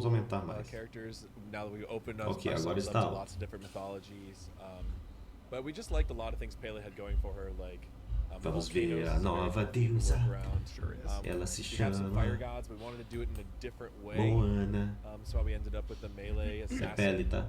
Vamos aumentar mais. Characters now that we opened Ok, agora ourselves up está to alto. lots of different mythologies. But we just liked a lot of things Pele had going for her, like Vamos Volcanoes ver is a a very nova fun theme to deusa. work around. Ela se We have some fire chama gods, but we wanted to do it in a different way. Moana. So we ended up with the melee É assassin. Pele, tá?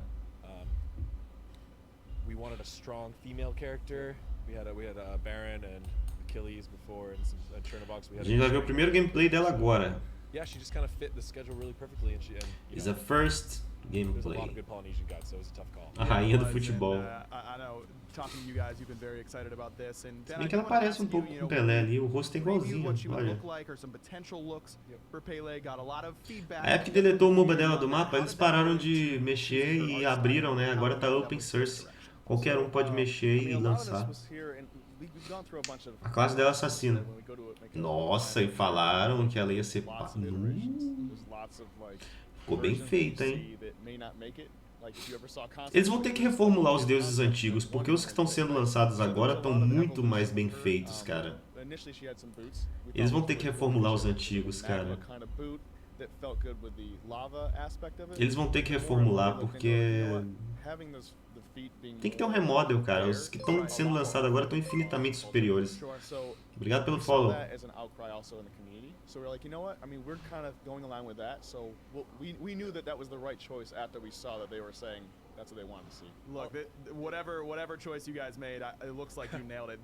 We wanted a strong female character. We had a Baron and Achilles before, and some Chernobyl. A gente vai ver o primeiro gameplay dela agora. Yeah, she just kind of fit the schedule really perfectly, and It's a first there's a lot gameplay. of good Polynesian gods, so it was a tough call. A rainha do futebol. I know, talking to you guys, you've been very excited about this. And Se bem que ela parece um pouco com o Pelé ali, o rosto é igualzinho, olha. A época que deletou o MOBA dela do mapa, eles pararam de mexer e abriram, né? Agora tá open source. Qualquer um pode mexer e lançar. A classe dela é assassina. Nossa, e falaram que ela ia ser... Ficou bem feita, hein? Eles vão ter que reformular os deuses antigos, porque os que estão sendo lançados agora estão muito mais bem feitos, cara. Eles vão ter que reformular os antigos, cara. Eles vão ter que reformular, porque... Tem que ter um remodel, cara. Os que estão sendo lançados agora estão infinitamente superiores. Obrigado pelo follow. So we're like, you know what? I mean, we're kind of going along with that. So we knew that was the right choice after we saw that they were saying that's what they wanted to see. Look, whatever choice you guys made, it looks like you nailed it.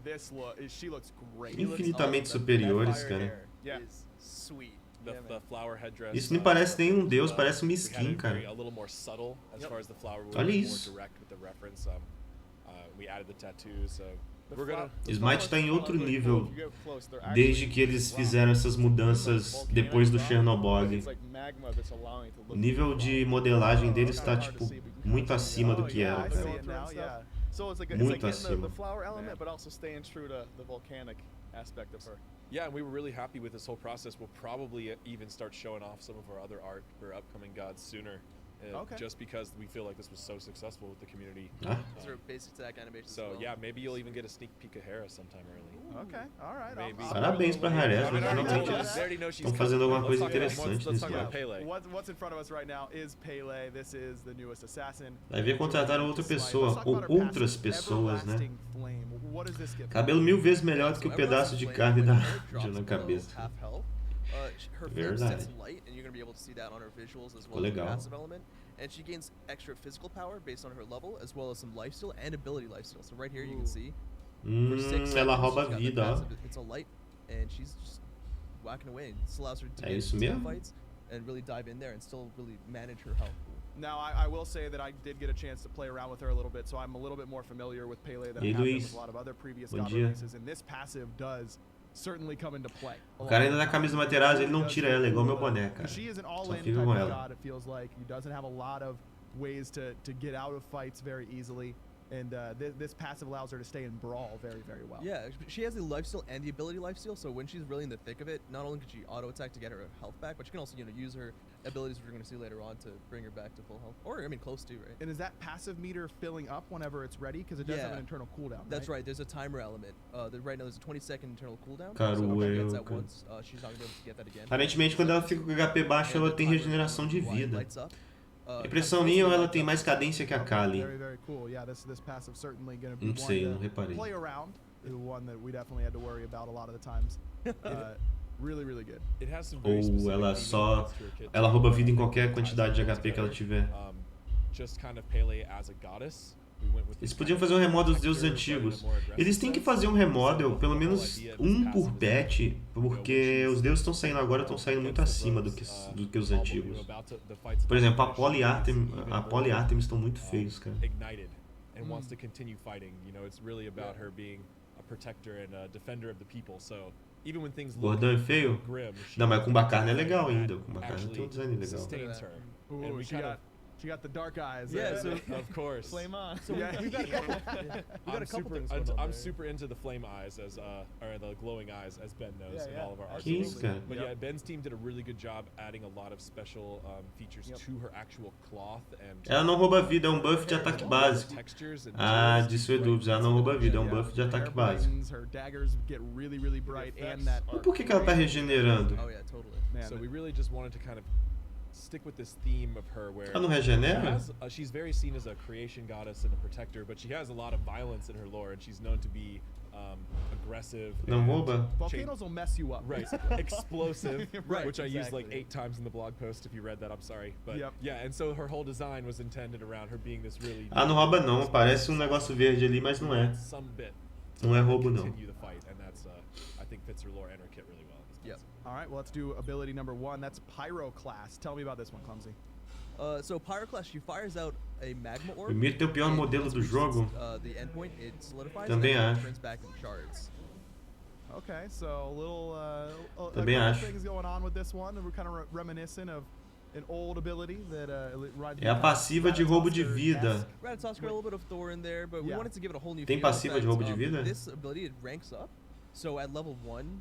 She looks great. Infinitamente superiores, cara. Yeah. Sweet. The flower headdress. Isso não parece nenhum deus, parece uma skin, cara. A little more subtle as far as the flower. Olha isso. More direct with the reference. We added the tattoos. So Smite está em outro nível desde que eles fizeram essas mudanças depois do Chernobyl. O nível de modelagem deles está tipo muito acima do que era, cara. Muito acima. Yeah, and we were really happy with this whole process. We'll probably even start showing off some of our other art for upcoming gods sooner. Just because we feel like this was so successful with the community. These are basic attack animations. So yeah, maybe you'll even get a sneak peek of Hera sometime early. Okay, all right. Maybe. Parabéns pra Harez, finalmente eles estão fazendo alguma coisa interessante nesse jogo. What's in front of us right now is Pele. This is the newest assassin. Vai ver contratar outra pessoa, ou outras pessoas, né? Cabelo 1000 vezes melhor do que o pedaço de carne da árvore na cabeça. Verdade. Ficou legal. And she gains extra physical power based on her level, as well as some lifesteal and ability lifesteal. So right here you can see. Ela rouba a vida, ó. It's a light, and she's just whacking away. This allows her to É isso mesmo? fights and really dive in there and still really manage her health. Now, I will say that I did get a chance to play around with her a little bit, so I'm a little bit more familiar with Pele than I have been with a lot of other previous God releases, and this passive does certainly come into play. O cara ainda dá camisa Materazzi, ele não tira ela, igual meu boné, cara. She is an Só all-in fica type com of ela. god, it feels like. He doesn't have a lot of ways to get out of fights very easily. And this passive allows her to stay in brawl very, very well. Yeah, she has the lifesteal and the ability lifesteal, so when she's really in the thick of it, not only can she auto attack to get her health back, but she can also use her abilities, which we're going to see later on, to bring her back to full health. Or, I mean, close to, right? And is that passive meter filling up whenever it's ready? Because it does have an internal cooldown, That's right. There's a timer element. Right now there's a 20-second internal cooldown. Caruel, so if she gets that once, she's not going to be able to get that again. Aparentemente, quando ela fica com HP baixo, ela tem regeneração de vida. Impressão minha ou ela tem mais cadência que a Kali? Não sei, não reparei. Ou ela só... Ela rouba vida em qualquer quantidade de HP que ela tiver. Eles podiam fazer um remodel dos deuses antigos. Eles têm que fazer um remodel, pelo menos um por patch, porque os deuses estão saindo agora, estão saindo muito acima do que os antigos. Por exemplo, a Pele e Artemis estão muito feios, cara. Gordão é feio? Não, mas com Bacarna é legal ainda. Com Bacarna tem um design legal. She got the dark eyes. Yeah, so of course. Flame on. So we got a couple things going on I'm super into the flame eyes or the glowing eyes, as Ben knows in all of our art. But yeah, Ben's team did a really good job adding a lot of special features to her actual cloth and. Ela não rouba vida, é um buff de ataque básico. Ah, disso é dúvida, ela não rouba vida, é um buff de ataque básico. Her Mas por que ela tá regenerando? Oh yeah, totally. So we really just wanted to kind of stick with this theme of her where Ela não regenera? she's very seen as a creation goddess and a protector, but she has a lot of violence in her lore, and she's known to be aggressive. Não rouba? Volcanoes will mess you up. Right. Explosive, Right, which I used like exactly. 8 times in the blog post. If you read that, I'm sorry. But Yep. yeah, and so her whole design was intended around her being this really... Ah, não rouba não. Parece um negócio verde ali, mas não é. Some bit Não é roubo não. continue the fight, and that's I think fits her lore and her kit really well. Yep. All right, well, let's do ability number 1. That's Pyroclast. Tell me about this one, Clumsy. So Pyroclast, she fires out a magma orb. O Mito é o pior modelo do jogo. The endpoint, it solidifies Também and acho. turns back in shards. Okay, so a little a Também couple acho. things going on with this one. We're kind of reminiscent of an old ability that É a passiva de roubo de vida. Ratatosker, a little bit of Thor in there, but we Yeah. wanted to give it a whole new Tem feel passiva de that, roubo de vida? This ability, it ranks up. So at level 1,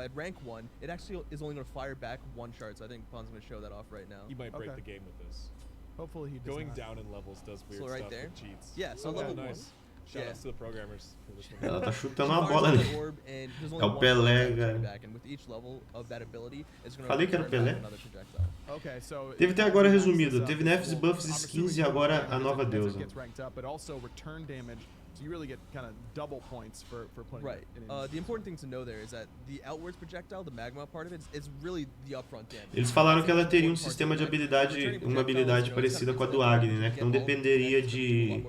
at rank 1, it actually is only going to fire back 1 shard. So I think Pon's going to show that off right now. He might break Okay. the game with this. Hopefully he does Going not. down in levels does weird So right stuff there? with cheats. Yeah, so Oh, level nice. 1. Shout Yeah. outs to the programmers for this one. Ela tá She chutando uma fires bola out ali. the orb, and there's only É o one Pelé, shard cara. coming back, and with each level of that ability, it's going Falei que era to Pelé. another projectile. Okay, so Teve até agora as resumido. this up, Teve this nerfs e will- buffs, I'm skins assuming e agora damage a nova as it deusa. gets ranked up, but also return damage, so you really get kind of double points for putting Right. it in. The important thing to know there is that the outwards projectile, the magma part of it, is really the upfront damage. Eles falaram que ela teria um sistema de habilidade, uma habilidade parecida com a do Agni, né? Que não dependeria de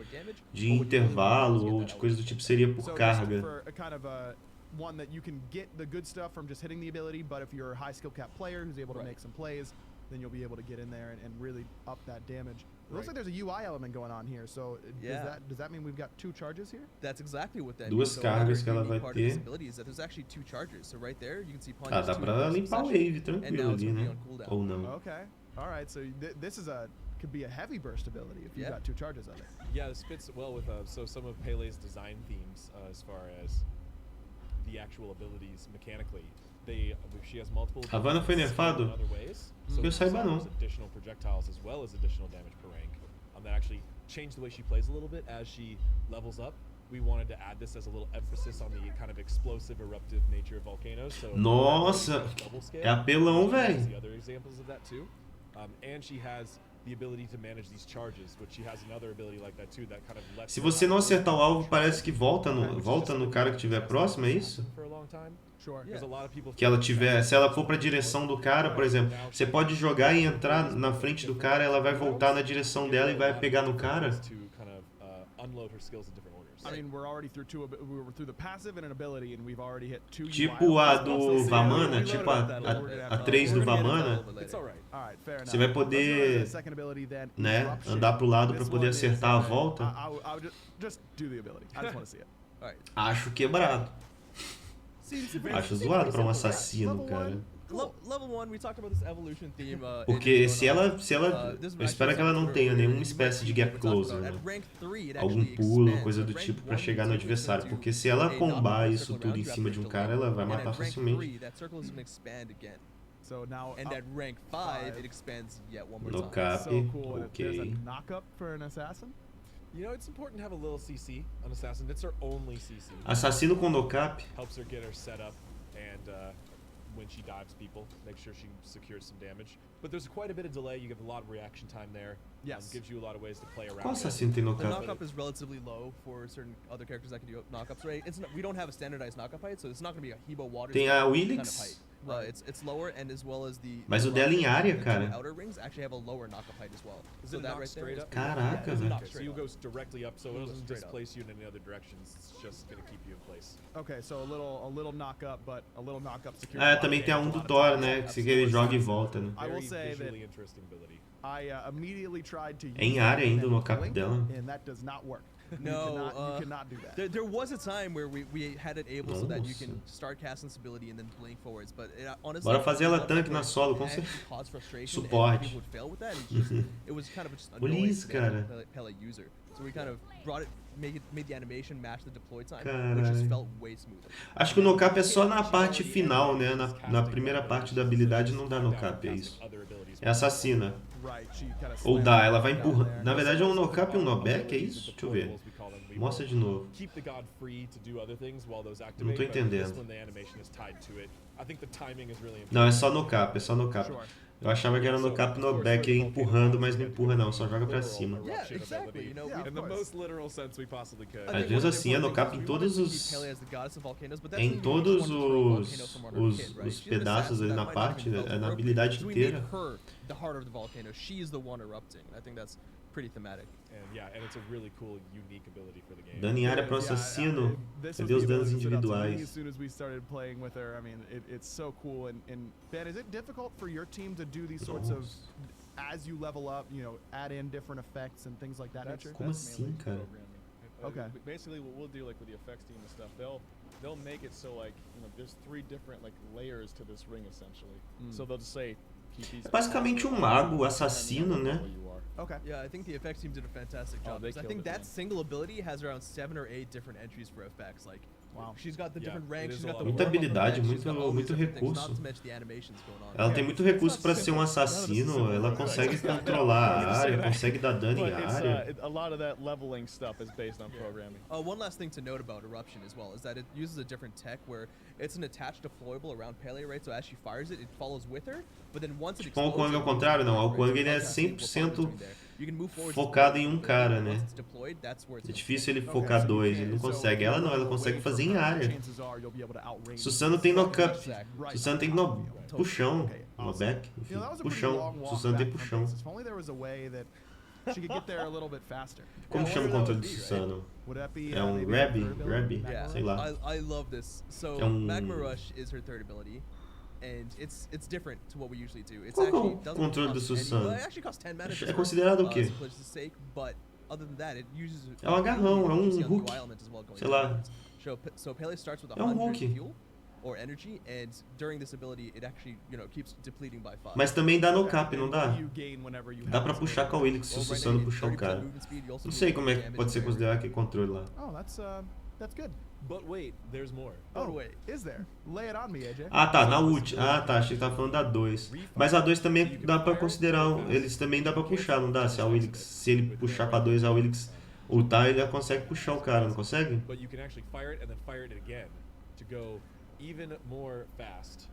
intervalo ou de coisa do tipo, seria por So carga. just for a kind of a one that you can get the good stuff from just hitting the ability, but if you're a high skill cap player who's able to Right. make some plays, then you'll be able to get in there and really up that damage. It looks Right. like there's a UI element going on here, so Yeah. does that mean we've got 2 charges here? That's exactly what that Duas means. So another cargas que ela unique vai part of this ter. ability is that there's actually 2 charges. So right there, you can see Pawn Ah, use dá 2 pra in the limpar o session, wave and tranquilo now it's ali, gonna be né? on cooldown. Ou não. Okay. All right, so this is could be a heavy burst ability if you've Yeah. got 2 charges of it. Yeah, this fits well with so some of Pele's design themes as far as the actual abilities mechanically. She has multiple Havana foi abilities nerfado? in other ways. Que eu saiba, não. Additional projectiles as well as additional damage per rank. That actually changed the way she plays a little bit as she levels up. We wanted to add this as a little emphasis on the kind of explosive, eruptive nature of volcanoes. So Nossa, double scale. é apelão, She has velho. the other examples of that too, and she has the ability to manage these charges, which she has another ability like that too that kind of lets. Se você não acertar o alvo, parece que volta no cara que estiver próximo, é isso? For a long time. Sure. There's a lot of people Que ela tiver, se ela for pra direção do cara, por exemplo, você pode jogar e entrar na frente do cara, ela vai voltar na direção dela e vai pegar no cara. To kind of unload her skills in different orders. I mean, we're already through we were through the passive and an ability, and we've already hit 2 Tipo a do Vamana, tipo a 3 do Vamana, It's alright. All right, fair enough. você vai Let's go to poder, the second ability then, né, Eruption. andar pro lado pra This poder one is, acertar a volta. I would just do the ability. I just want to see it. All right. Acho quebrado. Acho zoado pra um assassino, Level cara. Level 1, we talked about this evolution theme. Porque se ela, eu espero que ela não tenha nenhuma espécie de gap closer, né? Algum pulo, coisa do tipo pra chegar no adversário, porque se ela combar isso tudo em cima de um cara, ela vai matar facilmente. So now And at rank 5, it expands yet one more No time. cap, so cool. And if there's a ok. knock-up for an assassin. You know, it's important to have a little CC on Assassin. It's her only CC. Assassino com no cap. Helps her get her set up, and when she dives people, make sure she secures some damage. But there's quite a bit of delay. You get a lot of reaction time there. Yes. Gives you a lot of ways to play around. Qual it. assassino tem no The cap? knockup is relatively low for certain other characters that can do knockups, right? It's not, we don't have a standardized knockup height, so it's not going to be a Hebo water Tem a kind of Willix. height. It's lower, and as well as the. Mas o dela em área, cara. The outer rings actually have a lower knockup height as well. Is So it that knocked right there straight is up? pretty good. Caraca, Yeah, it's velho. knocked So straight you up. go directly up, so it It goes doesn't straight up. displace you in any other directions. It's just gonna keep you in place. Okay, so a little knock-up, but a little knock-up secure. Ah, também tem a do Thor, né? Que ele joga e volta, né? I will Very say that visually interesting ability. I immediately tried to use É em área ainda o that knockup blink, dela. and that does not work. No, you cannot do that. There was a time where we had it able so that you Nossa. can start casting this ability and then blink forwards, but it, honestly, Bora fazer ela it tanque na solo, com actually certeza. caused frustration, and Suporte. people would fail with that. It's just, it was kind of just Olha annoying isso, to the cara. Pele user. So we kind of brought it, made the animation match the deploy time, which just Caralho. felt way smoother. Acho que o no-cap é só na parte final, né? Na primeira parte da habilidade não dá no-cap, é isso. É assassina. Right, she kinda Ou slams dá, ela vai down empurrando. there. Na verdade é um no-cap e um no-back, é isso? Deixa eu ver. Mostra de novo. Keep the god free to do other things while those Não activate. tô but this entendendo. one, the animation is tied to it. I think the timing is really important. Não, é só no-cap, é só no-cap. Sure. Eu achava que era no cap no back empurrando, mas não empurra não, só joga pra cima. Yeah, exactly. You know, in the most literal sense we possibly could. Às vezes assim, é no cap em todos os pedaços ali na parte, é na habilidade inteira. The heart of the volcano. She is the one erupting. I think that's pretty thematic. And it's a really cool, unique ability for the game. Dano em área pro assassino, cadê os danos individuais? As soon as we started playing with her, I mean, it's so cool. And Ben, is it difficult for your team to do these sorts of, as you level up, you know, add in different effects and things like that nature? Como assim, cara? Okay. Basically, what we'll do, like with the effects team and stuff, they'll make it so like, you know, there's 3 different like layers to this ring essentially. So they'll just say. É basicamente um mago assassino, né? Okay. Yeah, I think the effects team did a fantastic job. I think that single ability has around 7 or 8 different entries for effects. Like, wow, she's got the different ranks, she's got the muita habilidade, muito recurso. Ela tem muito recurso para ser um assassino. Ela consegue controlar a área, consegue dar dano em área. A lot of that leveling stuff is based on programming. One last thing to note about Eruption as well is that it uses a different tech where it's an attached deployable around Pele, right? So as she fires it, it follows with her. But then once it explodes, o Kwang é o contrário, não. O Kwang ele é 100% focado em um cara, né? É difícil ele focar 2, ele não consegue. Ela não, ela consegue fazer em área. Susano tem no cup, Susano tem no puxão, no back, enfim, puxão. Susano tem puxão. Como chama o controle do Susano? É um Rabby? Sei lá. I love this. So Magma Rush is her third ability. And it's different to what we usually do. It's actually doesn't controle do Susano? It actually costs 10 mana. É considerado o quê? But other than that, it uses é um agarrão, é um hook. Sei lá. So Pele starts with 100 fuel or energy, and during this ability, it actually, you know, keeps depleting by 5. Mas também dá no cap, não dá? Dá pra puxar com a Wilix se o Susano puxar o cara. Não sei como é que pode ser considerado aquele controle lá. Oh, that's good. But wait, there's more. Oh wait, is there? Lay it on me, AJ. Ah tá, na ult. Ah tá, achei que tava falando da 2. Mas a 2 também dá pra considerar, eles também dá pra puxar, não dá? Se a Wilix, se ele puxar com a 2, a Wilix ultar, ele já consegue puxar o cara, não consegue? But you can actually fire it and then fire it again to go even more fast.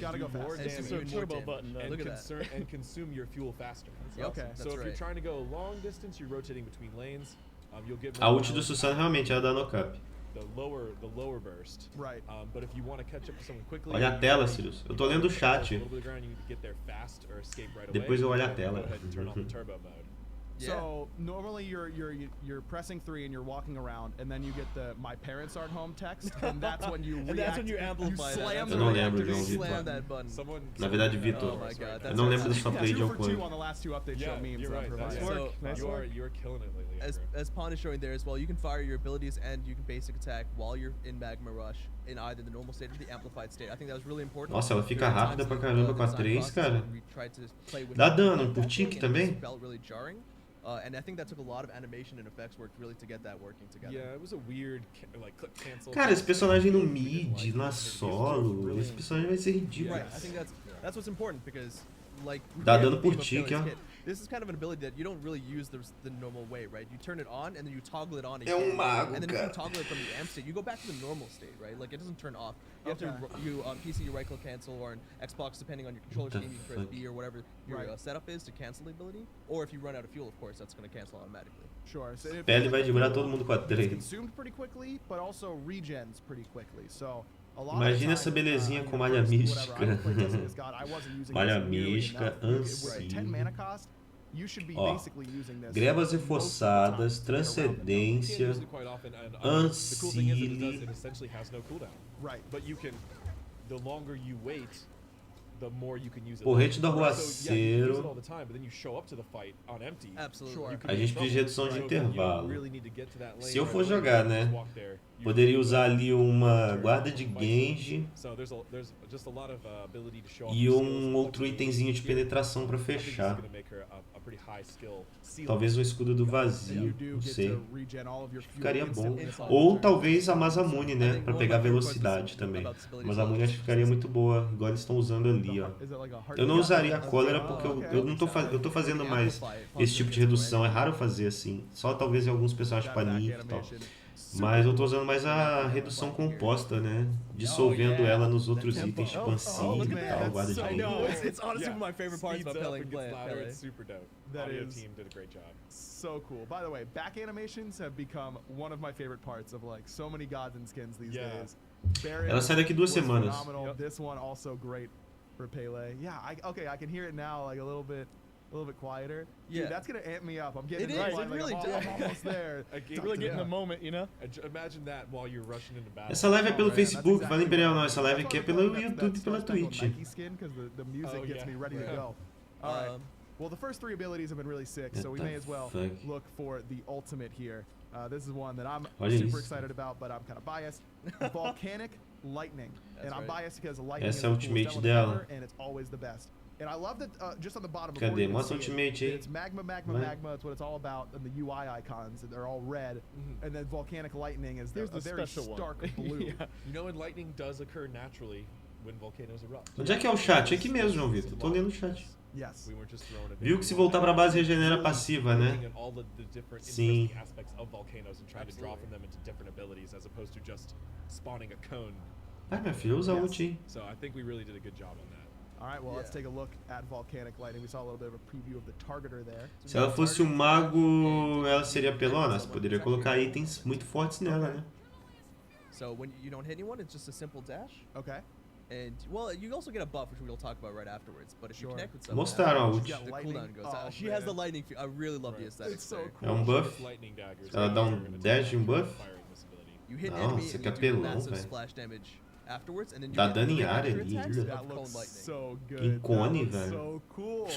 Gotta go fast. It's a turbo button. And consume your fuel faster. Okay, so if you're trying to go long distance, you're rotating between lanes. You'll get more. A ult do Susano realmente ela dá no cap. The lower burst. Right. But if you want to catch up to someone quickly. Olha a tela, Sirius. Eu tô lendo o chat. Depois eu olho a tela. So normally you're pressing 3 and you're walking around, and then you get the "my parents aren't home" text, and that's when you react. That's when you amplify that. Eu não lembro, João Vitor. Na verdade, Vitor. Eu não lembro da sua play de Alquan. You're killing it lately. As Pond is showing there as well, you can fire your abilities and you can basic attack while you're in Magma Rush in either the normal state or the amplified state. I think that was really important. Nossa, ela fica rápida pra caramba com a 3, cara. Dá dano por tique também? And I think that took a lot of animation and effects work really to get that working together. Yeah, it was a weird like click cancel. Cara, esse personagem no mid, na solo, esse personagem vai ser ridículo. Right, I think that's what's important because like dá dano por tique, ó. This is kind of an ability that you don't really use the normal way, right? You turn it on and then you toggle it on again. É mago, and then if you toggle it from the amp state, you go back to the normal state, right? Like it doesn't turn off. You have to PC you right click cancel, or on Xbox depending on your controller scheme you can press B or whatever your setup is to cancel the ability. Or if you run out of fuel, of course, that's going to cancel automatically. Sure. So Pele vai demorar todo mundo com a 3. Consumed pretty quickly, but also regens pretty quickly. So imagina essa belezinha com malha mística. Malha mística, ansi. Ó, grebas reforçadas, transcendência, ancile. Porrete do arruaceiro. A gente precisa de redução de intervalo. Se eu for jogar, né? Poderia usar ali uma guarda de Genji e um outro itemzinho de penetração para fechar. Talvez um escudo do vazio, não sei. Ficaria bom. Ou talvez a Masamune, né? Pra pegar velocidade também. A Masamune acho que ficaria muito boa, igual eles estão usando ali, ó. Eu não usaria a cólera porque eu tô fazendo mais esse tipo de redução. É raro fazer assim. Só talvez em alguns personagens tipo a Nick e tal. Mas eu tô usando mais a redução composta, né? Dissolvendo ela nos outros itens, tipo ancinho e tal, guarda de I vida. know, it's honestly one of my favorite parts Speeds about up playing and gets louder. Pele. It's super dope. That Audio is- team did a great job. So cool. By the way, back animations have become one of my favorite parts of like so many gods and skins these Yeah. days. Baron Ela sai daqui 2 was semanas. phenomenal. Yep. This one also great for Pele. Yeah, okay, I can hear it now, like a little bit quieter. Yeah. Dude, that's gonna amp me up. I'm getting It into is, the it line, really like, does. I'm almost there. Really get in the moment, you know? Imagine that while you're rushing into battle. Essa live é pelo Oh, man, that's Facebook, exactly fala Imperial what não, I essa mean. live That's aqui é why pelo I'm playing YouTube e that pela Star-Spangled Twitch. Nike skin, 'cause the music Oh, gets yeah. me ready to Yeah. go. All right. Um, Well, the first 3 abilities have been really sick, so we What may the as well fuck? look for the ultimate here. This is one that I'm Olha super isso. excited about, but I'm kind of biased. Volcanic Lightning. That's And I'm right. biased because lightning Essa is é a the coolest ultimate element dela. ever, and it's always the best. And I love that just on the bottom, Cadê? before you even Mostra see ultimate it, aí. it's magma, magma, Vai. magma. It's what it's all about. And the UI icons, they're all red. And then volcanic lightning is Here's a the very special one. stark blue. Yeah. You know, and lightning does occur naturally when volcanoes erupt. Onde é que é o chat? É aqui mesmo, João Vitor. Tô lendo o chat. Yes. We weren't just throwing it Viu que se voltar pra base regenera passiva, né? looking at all the different Sim. interesting aspects of volcanoes and trying to draw from them into different abilities as opposed to just spawning a cone. Ai, minha filha, usa Yes. ult, hein? So I think we really did a good job on that. All right, well, let's Yeah. take a look at volcanic lightning. We saw a little bit of a preview of the targeter there. Se ela fosse um mago, ela seria pelona. Você poderia colocar itens muito fortes nela, né? So when you don't hit anyone, it's just a simple dash. Okay. And, well, you also get a buff, which we'll talk about right afterwards. But if you Sure. connect with someone, Mostraram a ult. She's got the lightning. cooldown goes Oh, out. She has the man. lightning. I really love the Right. aesthetics It's so there. cool. É um buff? Lightning daggers. Ela dá um You're gonna dash take e um buff? firing this ability. You hit an Nossa, enemy que and you do apelão, massive velho. splash damage afterwards, and then you Dá get dano em three área extra ali, attacks né? of That cone looks lightning. so good. Que icone, That looks velho. so cool.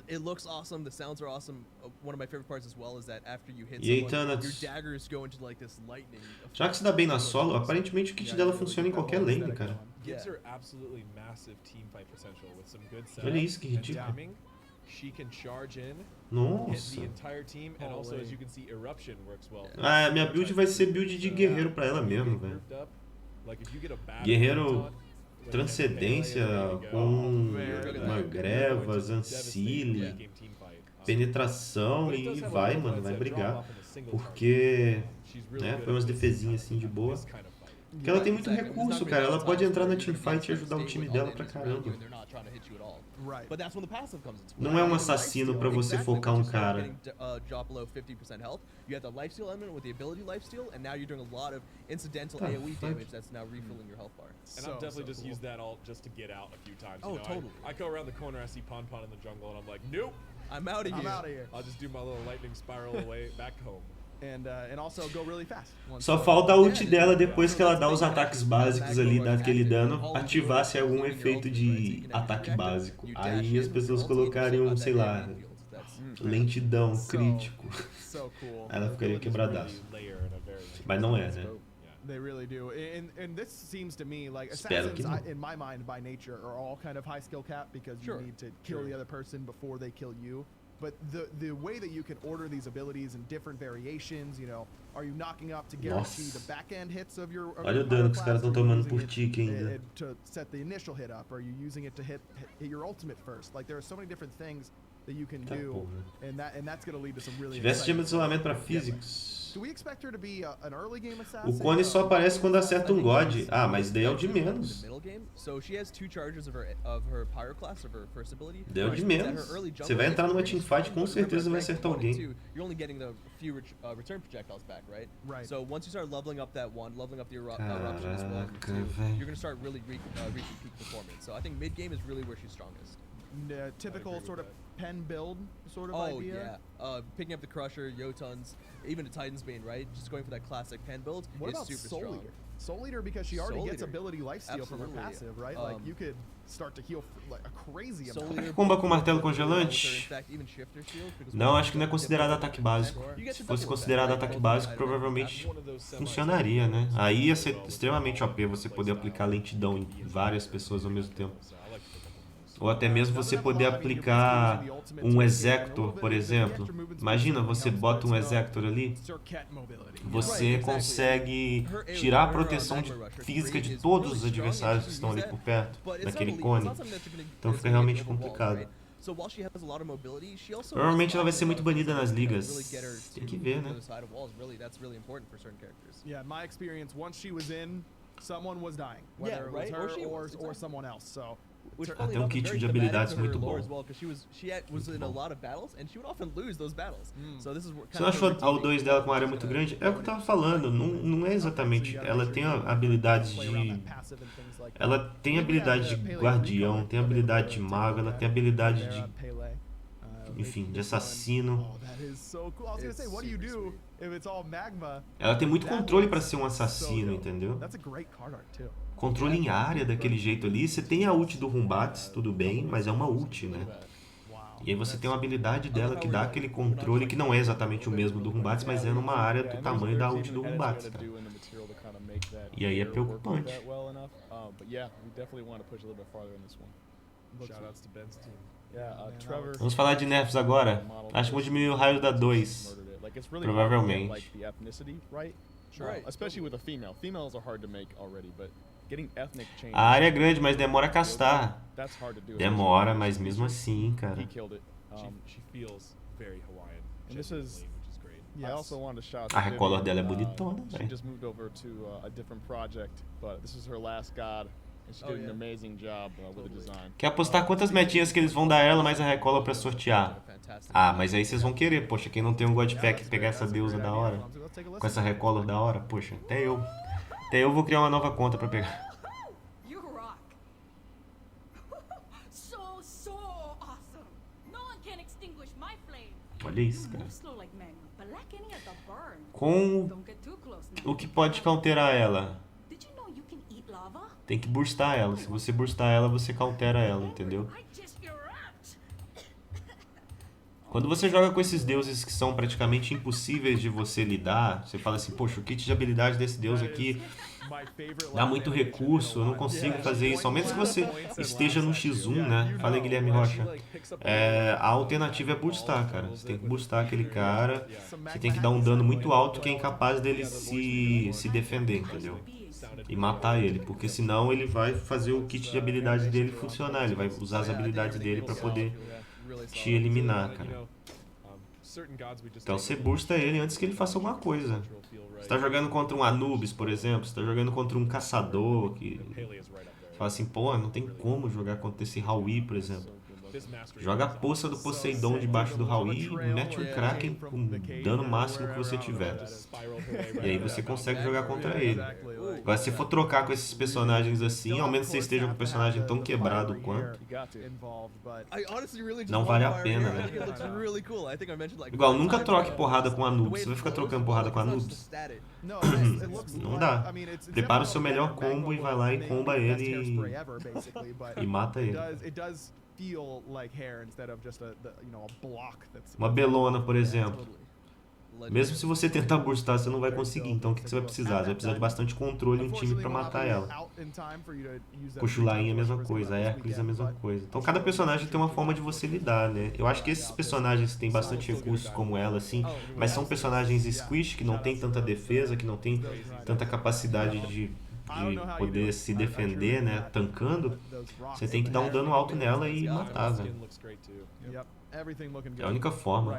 It looks awesome. The sounds are awesome. One of my favorite parts as well is that after you hit E aí, someone, your Thanos? daggers go into like this lightning. Já que se dá bem na solo, aparentemente o kit dela funciona em qualquer lane, cara. Gives Yeah. her absolutely massive team fight potential with some good Olha setup isso, que and ridículo. timing. She can charge in, hit Nossa. the entire team, and also, Holy. as you can see, eruption works well. Ah, minha build vai ser build de guerreiro pra ela mesmo, velho. Grouped up, like if you get a bad Guerreiro taunt, when Transcendência Pele is ready to go, com velho. magrevas, ancile, Yeah. game team fight. penetração But it does e have a vai, little mano, vai bit of brigar. drop-off in a single Porque, target. She's really né, good põe umas at this defesinhas kind assim de of- boa. this kind of fight. Porque ela tem muito Exactly. recurso, There's not cara. really Ela a lot of pode times entrar na where you're gonna teamfight e be ajudar o stay time with dela all pra enemies around you caramba. and they're not trying to hit you at all. Right. But that's when the passive comes into play. Não é um Right. assassino pra você Exactly, focar once um you start cara. getting, drop below 50% health, you have the lifesteal element with the ability lifesteal, and now you're doing a lot of incidental The AoE fuck? damage that's now refilling your health bar. And I've definitely just used that all just to get out a few times. Oh, you know? totally. I go around the corner, I see Pon Pon in the jungle, and I'm like, nope. I'm out of I'm here. out of here. I'll just do my little lightning spiral away back home. And also go really fast. Once Só the- falta a ult dela depois que ela dá os ataques básicos ali, dá aquele dano, ativasse algum efeito de ataque básico. Aí as pessoas colocariam, sei lá, lentidão, crítico. So cool. Aí ela ficaria quebradaço. Layer in a very Mas não é, né? Yeah. They really do. And this seems to me like Espero que assassins, não. in my mind, by nature, are all kind of high skill cap because Sure. you need to kill the other person before they kill you. But the way that you can order these abilities in different variations, you know, are you knocking up to guarantee Nossa. the back end hits of your Olha your o dano que os pyro caras class? tão Are you tomando using por it, tique ainda. to set the initial hit up? Are you using it to hit your ultimate first? Like there are so many different things that you can Tá, do, porra. and that's going to lead to some really Tivesse gema de exciting isolamento pra stuff. físicos. Do we expect her to be an early game assassin? O cone só aparece quando acerta um god. Ah, mas daí é o de menos. Middle game, so she has 2 charges of her pyro class of her first ability. Daí é o de which means that menos. her early jump Você vai entrar numa is pretty teamfight, strong, com but remember, certeza vai at rank acertar 1 and alguém. 2, you're only getting the few return projectiles back, right? Right. So once you start leveling up that one, leveling up the eruption as well, Caraca, too, velho. you're gonna start really reaching peak performance. So I think mid game is really where she's strongest. Typical with sort of that. pen build sort of Oh idea. yeah, picking up the Crusher, Jotuns, even the Titan's Bane, right? Just going for that classic pen build What is about super Soul strong. Eater? Soul Eater because she already Soul gets Eater. ability lifesteal from her Absolutely. passive, right? Like you could start to heal like a crazy Soul amount. Eater, Comba com martelo both congelante? in fact, even Shifter Shield, because Não, once acho que não é you considerado get ataque básico. you get Se to fosse double considerado that, ataque right? básico, Both provavelmente One of those semi- funcionaria, né? Aí ia ser extremamente OP você poder aplicar lentidão em várias pessoas ao mesmo tempo. So I like to pick up on those. Ou até mesmo você poder aplicar um Exector, por exemplo. Imagina, você bota um Exector ali, Circuit mobility. você consegue tirar a proteção física de todos os adversários que estão ali por perto, naquele cone. Então fica realmente complicado. So while she has a lot of mobility, she also Provavelmente has ela vai lots ser of muito banida nas really ligas. get her Tem to que ver, the né? other side of walls. Really, that's really important for certain characters. Yeah, in my experience, once she was in, someone was dying, Yeah, whether right? it Or was her she or, was, or exactly. someone else. So Which Ter- funny tem um enough, is kit very de thematic habilidades to her muito lore bom. as well, because was in a lot of battles and she would often lose those battles. So this is Você não achou a O2 dela com uma área muito grande? É o que eu tava falando, não é exatamente. Ela tem a habilidade de. Ela tem habilidade de guardião, tem habilidade de mago, ela tem habilidade de. Enfim, de assassino. Oh, that is so cool. I was gonna say, what do you do if it's all magma? Ela tem muito That controle looks pra ser um so assassino, dope. entendeu? That's a great card art too. Controle em área daquele jeito ali. Você tem a ult do Rumbats, tudo bem, mas é uma ult, né? Wow. E aí você tem uma habilidade dela que dá aquele controle que não é exatamente o mesmo do Rumbats, mas é numa área do tamanho da ult do Rumbats, cara. E aí é preocupante. Shoutouts to Ben's team. Trevor. Vamos falar de nerfs agora. Acho que vamos diminuir o raio da 2. Provavelmente. Right. Especially with a female. Females are hard to make already, but getting ethnic change. A área é grande, mas demora a castar. That's hard to do. Demora, mas mesmo assim, He cara. killed it. She feels very Hawaiian. And this is- genuinely, which is great. Yes. I also wanted to shout A out to recolor Vivian. dela é bonitona, She velho. just moved over to a different project, but this is her last god, and she's doing an amazing job with the design. Quer apostar quantas metinhas que eles vão dar ela, mais a recola pra sortear? Fantastic. Ah, mas aí vocês vão querer, poxa, quem não tem um God Pack pegar essa deusa da hora, com essa recolor da hora, poxa, até eu vou criar uma nova conta pra pegar. You rock. So awesome. No one can extinguish my flame. Olha isso, You cara. move slow like magma, but lack any of the burn. Com Don't get too close now. o que pode counterar ela? Did you know you can eat lava? Tem que burstar ela. Se você burstar ela, você countera ela, entendeu? I just erupt. Quando você joga com esses deuses que são praticamente impossíveis de você lidar, você fala assim, poxa, o kit de habilidade desse deus aqui dá muito recurso, eu não consigo fazer isso, ao menos que você esteja no X1, né? Fala aí, Guilherme Rocha. A alternativa é burstar, cara. Você tem que burstar aquele cara, você tem que dar um dano muito alto que é incapaz dele se defender, entendeu? E matar ele, porque senão ele vai fazer o kit de habilidade dele funcionar, ele vai usar as habilidades dele pra poder te eliminar, cara. Então você bursta ele antes que ele faça alguma coisa. Você tá jogando contra um Anubis, por exemplo, você tá jogando contra um caçador, que você fala assim, pô, não tem como jogar contra esse Haui, por exemplo. Joga a poça do Poseidon debaixo do Haui e mete um Kraken com o dano máximo que você tiver. E aí você consegue jogar contra ele. Agora, se for trocar com esses personagens assim, ao menos você esteja com um personagem tão quebrado quanto, não vale a pena, né? Igual, nunca troque porrada com Anubis. Você vai ficar trocando porrada com Anubis? Não dá. Prepara o seu melhor combo e vai lá e comba ele e mata ele. Uma Belona, por exemplo. Mesmo se você tentar burstar, você não vai conseguir. Então o que você vai precisar? Você vai precisar de bastante controle em um time pra matar ela. Cochulain é a mesma coisa, Hércules é a mesma coisa. Então cada personagem tem uma forma de você lidar, né? Eu acho que esses personagens têm bastante recursos como ela, assim, mas são personagens squish, que não tem tanta defesa, que não tem tanta capacidade de poder se defender, né? Tancando. Você tem que dar um dano alto nela e matar, velho. É a única forma.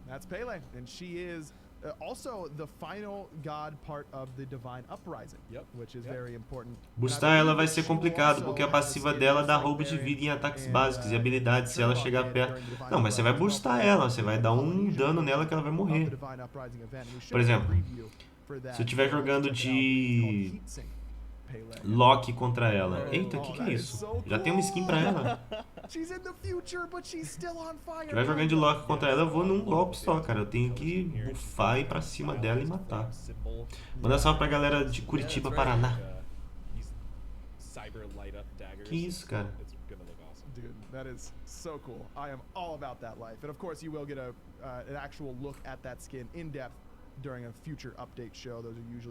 That's Pele, and she is also the final god part of the divine uprising, which is very important. Bustar ela vai ser complicado, porque a passiva dela dá roubo de vida em ataques básicos e habilidades se ela chegar perto. Não, mas você vai bustar ela, você vai dar um dano nela que ela vai morrer. Por exemplo, se eu estiver jogando de Loki contra ela. Eita, o que é isso? Já tem uma skin pra ela. Se estiver jogando de Loki contra ela, eu vou num golpe só, cara. Eu tenho que buffar e ir pra cima dela e matar. Manda salve pra galera de Curitiba, Paraná. Que isso, cara? Dude, that is so cool. I am all about that life. And of course, you will get an actual look at that skin in depth during a future update show. Those are usually